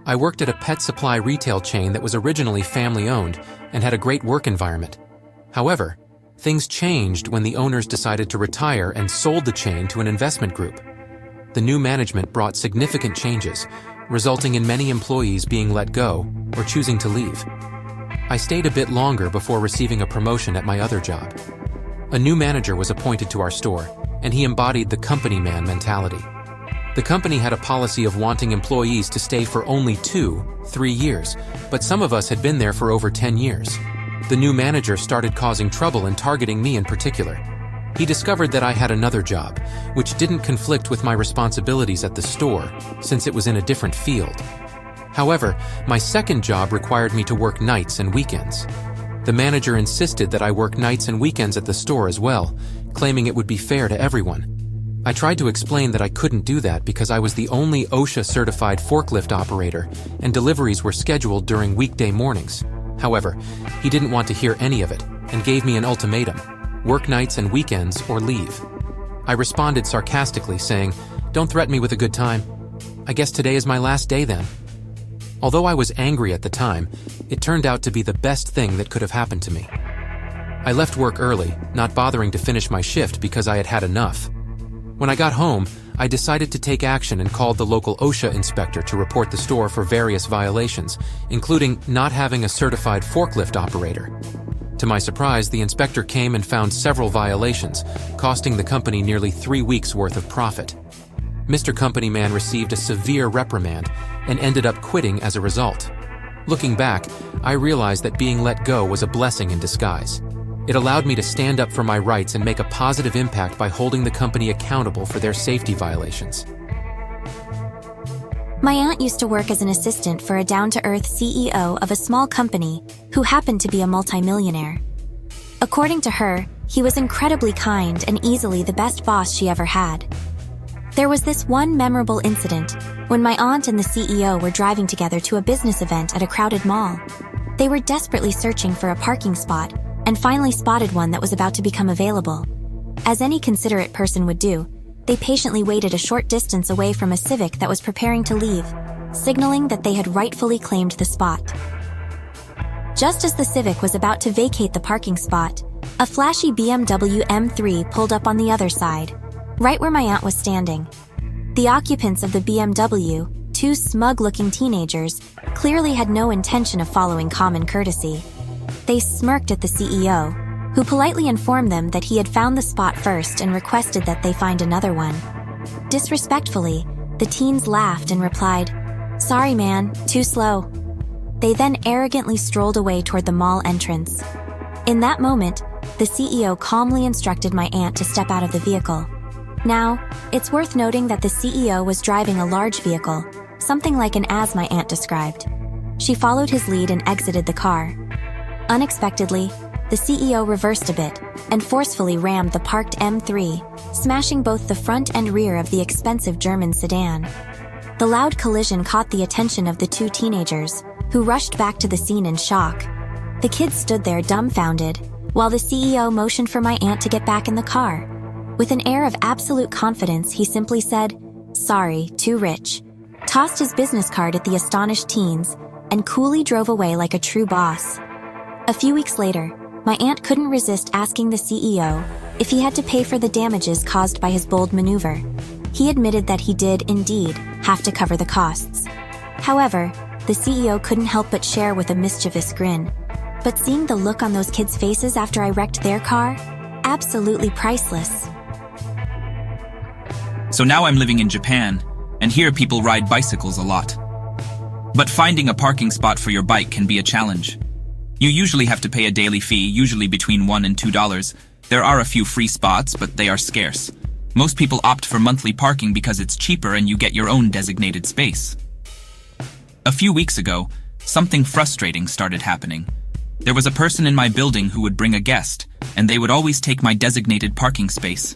I worked at a pet supply retail chain that was originally family-owned and had a great work environment. However, things changed when the owners decided to retire and sold the chain to an investment group. The new management brought significant changes, resulting in many employees being let go or choosing to leave. I stayed a bit longer before receiving a promotion at my other job. A new manager was appointed to our store, and he embodied the company man mentality. The company had a policy of wanting employees to stay for only 2-3 years, but some of us had been there for over 10 years. The new manager started causing trouble and targeting me in particular. He discovered that I had another job, which didn't conflict with my responsibilities at the store, since it was in a different field. However, my second job required me to work nights and weekends. The manager insisted that I work nights and weekends at the store as well, claiming it would be fair to everyone. I tried to explain that I couldn't do that because I was the only OSHA-certified forklift operator, and deliveries were scheduled during weekday mornings. However, he didn't want to hear any of it, and gave me an ultimatum: work nights and weekends or leave. I responded sarcastically, saying, "Don't threaten me with a good time. I guess today is my last day then." Although I was angry at the time, it turned out to be the best thing that could have happened to me. I left work early, not bothering to finish my shift because I had had enough. When I got home, I decided to take action and called the local OSHA inspector to report the store for various violations, including not having a certified forklift operator. To my surprise, the inspector came and found several violations, costing the company nearly 3 weeks' worth of profit. Mr. Company Man received a severe reprimand and ended up quitting as a result. Looking back, I realized that being let go was a blessing in disguise. It allowed me to stand up for my rights and make a positive impact by holding the company accountable for their safety violations. My aunt used to work as an assistant for a down-to-earth CEO of a small company who happened to be a multimillionaire. According to her, he was incredibly kind and easily the best boss she ever had. There was this one memorable incident when my aunt and the CEO were driving together to a business event at a crowded mall. They were desperately searching for a parking spot and finally spotted one that was about to become available. As any considerate person would do, they patiently waited a short distance away from a Civic that was preparing to leave, signaling that they had rightfully claimed the spot. Just as the Civic was about to vacate the parking spot, a flashy BMW M3 pulled up on the other side, right where my aunt was standing. The occupants of the BMW, two smug-looking teenagers, clearly had no intention of following common courtesy. They smirked at the CEO, who politely informed them that he had found the spot first and requested that they find another one. Disrespectfully, the teens laughed and replied, "Sorry man, too slow." They then arrogantly strolled away toward the mall entrance. In that moment, the CEO calmly instructed my aunt to step out of the vehicle. Now, it's worth noting that the CEO was driving a large vehicle, something like an as my aunt described. She followed his lead and exited the car. Unexpectedly, the CEO reversed a bit and forcefully rammed the parked M3, smashing both the front and rear of the expensive German sedan. The loud collision caught the attention of the two teenagers, who rushed back to the scene in shock. The kids stood there dumbfounded, while the CEO motioned for my aunt to get back in the car. With an air of absolute confidence, he simply said, "Sorry, too rich," tossed his business card at the astonished teens, and coolly drove away like a true boss. A few weeks later, my aunt couldn't resist asking the CEO if he had to pay for the damages caused by his bold maneuver. He admitted that he did, indeed, have to cover the costs. However, the CEO couldn't help but share with a mischievous grin. But seeing the look on those kids' faces after I wrecked their car? Absolutely priceless. So now I'm living in Japan, and here people ride bicycles a lot. But finding a parking spot for your bike can be a challenge. You usually have to pay a daily fee, usually between $1 and $2. There are a few free spots, but they are scarce. Most people opt for monthly parking because it's cheaper and you get your own designated space. A few weeks ago, something frustrating started happening. There was a person in my building who would bring a guest, and they would always take my designated parking space.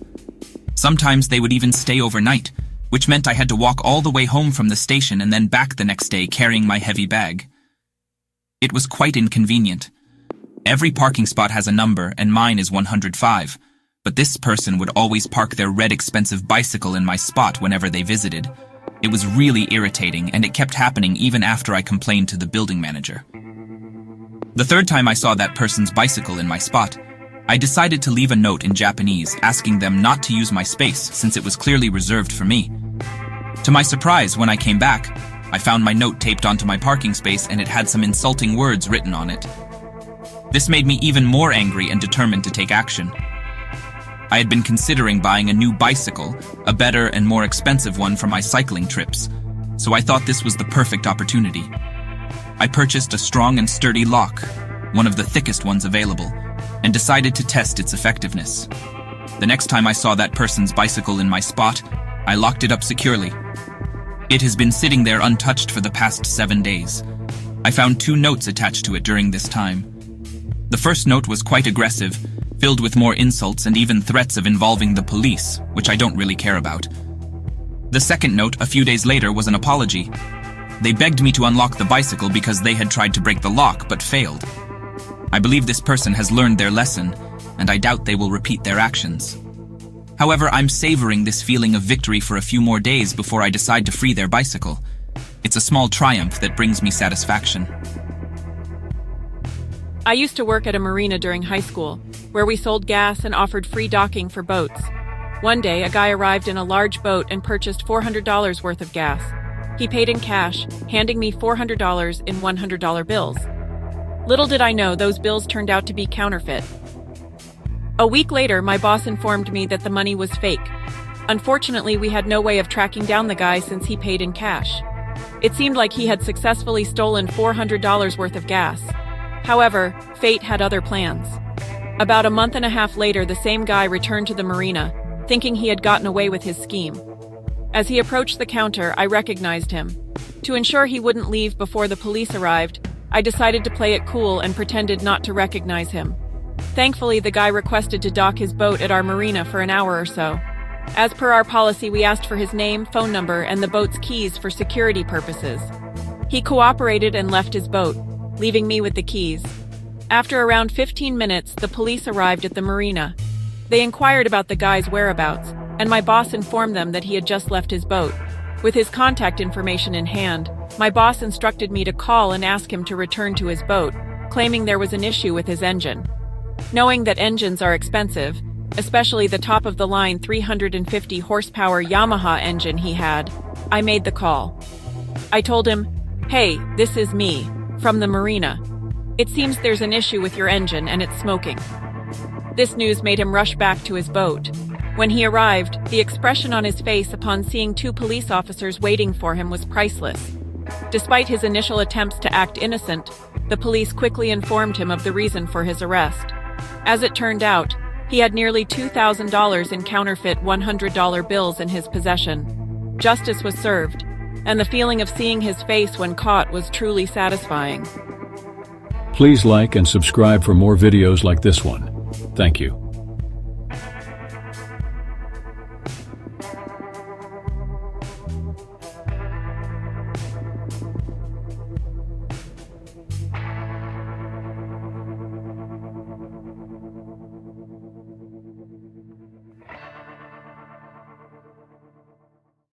Sometimes they would even stay overnight, which meant I had to walk all the way home from the station and then back the next day carrying my heavy bag. It was quite inconvenient. Every parking spot has a number, and mine is 105, but this person would always park their red expensive bicycle in my spot whenever they visited. It was really irritating, and it kept happening even after I complained to the building manager. The third time I saw that person's bicycle in my spot, I decided to leave a note in Japanese asking them not to use my space since it was clearly reserved for me. To my surprise, when I came back, I found my note taped onto my parking space and it had some insulting words written on it. This made me even more angry and determined to take action. I had been considering buying a new bicycle, a better and more expensive one for my cycling trips, so I thought this was the perfect opportunity. I purchased a strong and sturdy lock, one of the thickest ones available, and decided to test its effectiveness. The next time I saw that person's bicycle in my spot, I locked it up securely. It has been sitting there untouched for the past 7 days. I found 2 notes attached to it during this time. The first note was quite aggressive, filled with more insults and even threats of involving the police, which I don't really care about. The second note, a few days later, was an apology. They begged me to unlock the bicycle because they had tried to break the lock but failed. I believe this person has learned their lesson, and I doubt they will repeat their actions. However, I'm savoring this feeling of victory for a few more days before I decide to free their bicycle. It's a small triumph that brings me satisfaction. I used to work at a marina during high school, where we sold gas and offered free docking for boats. One day, a guy arrived in a large boat and purchased $400 worth of gas. He paid in cash, handing me $400 in $100 bills. Little did I know those bills turned out to be counterfeit. A week later, my boss informed me that the money was fake. Unfortunately, we had no way of tracking down the guy since he paid in cash. It seemed like he had successfully stolen $400 worth of gas. However, fate had other plans. About a month and a half later, the same guy returned to the marina, thinking he had gotten away with his scheme. As he approached the counter, I recognized him. To ensure he wouldn't leave before the police arrived, I decided to play it cool and pretended not to recognize him. Thankfully, the guy requested to dock his boat at our marina for an hour or so. As per our policy, we asked for his name, phone number, and the boat's keys for security purposes. He cooperated and left his boat, leaving me with the keys. After around 15 minutes, the police arrived at the marina. They inquired about the guy's whereabouts, and my boss informed them that he had just left his boat. With his contact information in hand, my boss instructed me to call and ask him to return to his boat, claiming there was an issue with his engine. Knowing that engines are expensive, especially the top-of-the-line 350 horsepower Yamaha engine he had, I made the call. I told him, "Hey, this is me, from the marina. It seems there's an issue with your engine and it's smoking." This news made him rush back to his boat. When he arrived, the expression on his face upon seeing 2 police officers waiting for him was priceless. Despite his initial attempts to act innocent, the police quickly informed him of the reason for his arrest. As it turned out, he had nearly $2,000 in counterfeit $100 bills in his possession. Justice was served, and the feeling of seeing his face when caught was truly satisfying. Please like and subscribe for more videos like this one. Thank you.